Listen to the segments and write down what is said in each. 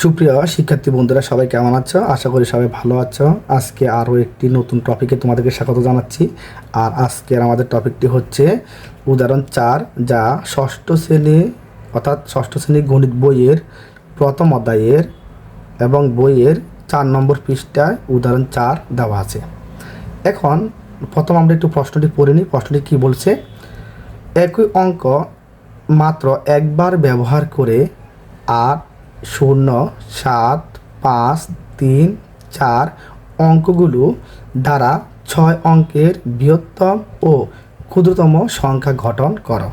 সুপ্রিয় শিক্ষার্থী বন্ধুরা, সবাই কেমন আছো? আশা করি সবাই ভালো আছো। আজকে আরও একটি নতুন টপিকে তোমাদেরকে স্বাগত জানাচ্ছি। আর আজকের আমাদের টপিকটি হচ্ছে উদাহরণ 4, যা ষষ্ঠ শ্রেণী অর্থাৎ ষষ্ঠ শ্রেণী গণিত বইয়ের প্রথম অধ্যায়ের এবং বইয়ের 4 নম্বর পৃষ্ঠায় উদাহরণ 4 দেওয়া আছে। এখন প্রথম আমরা একটু প্রশ্নটি পড়ে নিই। প্রশ্নটি কী বলছে? একই অঙ্ক মাত্র একবার ব্যবহার করে 8, 0, 7, 5, 3, 4 অঙ্কগুলো দ্বারা 6 অঙ্কের বৃহত্তম ও ক্ষুদ্রতম সংখ্যা গঠন করো।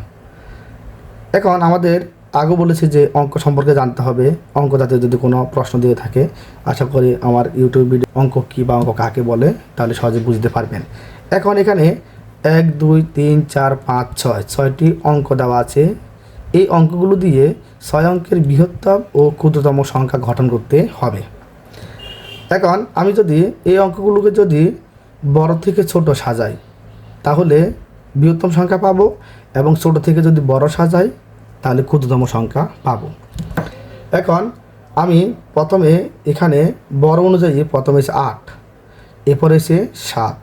এখন আমাদের আগে বলেছি যে অঙ্ক সম্পর্কে জানতে হবে। অঙ্ক জাতীয় যদি কোনো প্রশ্ন দিয়ে থাকে, আশা করি আমার ইউটিউব ভিডিও অঙ্ক কী বা অঙ্ক কাকে বলে তাহলে সহজে বুঝতে পারবেন। এখন এখানে 1, 2, 3, 4, 5, 6 ছয়টি অঙ্ক দেওয়া আছে। এই অঙ্কগুলো দিয়ে 6 অঙ্কের বৃহত্তম ও ক্ষুদ্রতম সংখ্যা গঠন করতে হবে। এখন আমি যদি এই অঙ্কগুলোকে যদি বড় থেকে ছোট সাজাই তাহলে বৃহত্তম সংখ্যা পাবো, এবং ছোট থেকে যদি বড় সাজাই তাহলে ক্ষুদ্রতম সংখ্যা পাবো। এখন আমি প্রথমে এখানে বড় অনুযায়ী প্রথমে এসে 8, এরপরে এসে 7,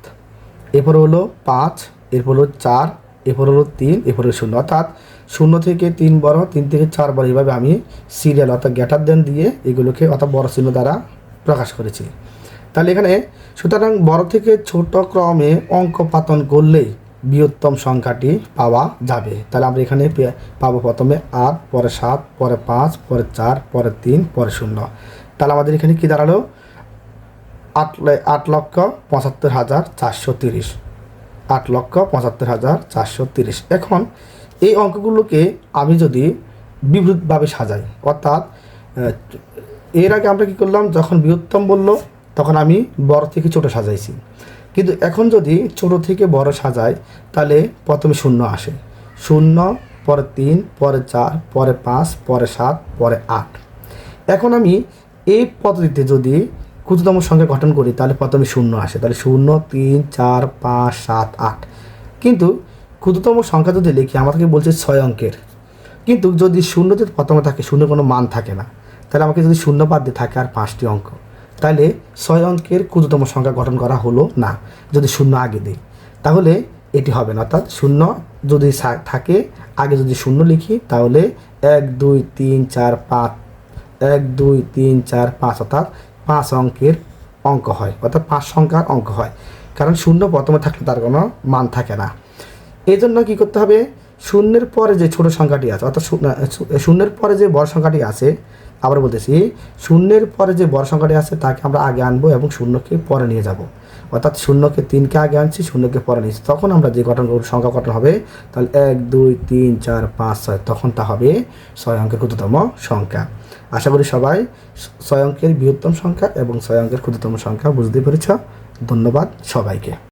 এরপরে হলো 5, এরপর হলো 4, এরপর হলো 3, এরপরে 0, অর্থাৎ 0 থেকে 3 বড়, 3 থেকে 4 বড়, এইভাবে আমি সিরিয়াল অর্থাৎ গ্রেটার দেন দিয়ে এগুলোকে অর্থাৎ বড় চিহ্ন দ্বারা প্রকাশ করেছি। তাহলে এখানে সুতরাং বড় থেকে ছোট ক্রমে অঙ্ক পাতন করলেই বৃহত্তম সংখ্যাটি পাওয়া যাবে। তাহলে আমরা এখানে পাবো প্রথমে 8, পরে 7, পরে 5, পরে 4, পরে 3, পরে 0। তাহলে আমাদের এখানে কী দাঁড়ালো? 8,75,430, 8,75,430। এখন এই অঙ্কগুলোকে আমি যদি বিপরীতভাবে সাজাই, অর্থাৎ এর আগে আমরা কী করলাম, যখন বৃহত্তম বললো তখন আমি বড় থেকে ছোট সাজাইছি, কিন্তু এখন যদি ছোট থেকে বড় সাজাই তাহলে প্রথমে 0 আসে, 0, পরে 3, পরে 4, পরে 5, পরে 7, পরে 8। এখন আমি এই পদ্ধতিতে যদি ক্ষুদ্রতম সংখ্যা গঠন করি তাহলে প্রথমে 0 আসে, তাহলে 0, 3, 4, 5, 7, 8। কিন্তু ক্ষুদ্রতম সংখ্যা যদি লিখি আমাকে বলছে 6 অঙ্কের, কিন্তু যদি 0 যদি প্রথমে থাকে, 0 কোনো মান থাকে না, তাহলে আমাকে যদি 0 বাদ দিয়ে থাকে আর 5টি অঙ্ক, তাহলে 6 অঙ্কের ক্ষুদ্রতম সংখ্যা গঠন করা হলো না। যদি 0 আগে দিই তাহলে এটি হবে না, অর্থাৎ 0 যদি থাকে আগে যদি 0 লিখি তাহলে 1, 2, 3, 4, 5, 1, 2, 3, 4, 5 অর্থাৎ 5 অঙ্কের অঙ্ক হয়, অর্থাৎ 5 সংখ্যার অঙ্ক হয়। কারণ 0 প্রথমে থাকলে তার কোনো মান থাকে না। এই জন্য কী করতে হবে? 0-এর পরে যে ছোট সংখ্যাটি আছে, অর্থাৎ 0-এর পরে যে বড় সংখ্যাটি আছে, আবার বলতেছি 0-এর পরে যে বড় সংখ্যাটি আছে তাকে আমরা আগে আনবো এবং 0-কে পরে নিয়ে যাব। অর্থাৎ 0-কে 3কে আগে আনছি, 0-কে পরে নিয়েছি, তখন আমরা যে সংখ্যা গঠন হবে তাহলে 1, 2, 3, 4, 5, 6, তখন তা হবে 6 অঙ্কের ক্ষুদ্রতম সংখ্যা। আশা করি সবাই 6 অঙ্কের বৃহত্তম সংখ্যা এবং 6 অঙ্কের ক্ষুদ্রতম সংখ্যা বুঝতে পেরেছ। ধন্যবাদ সবাইকে।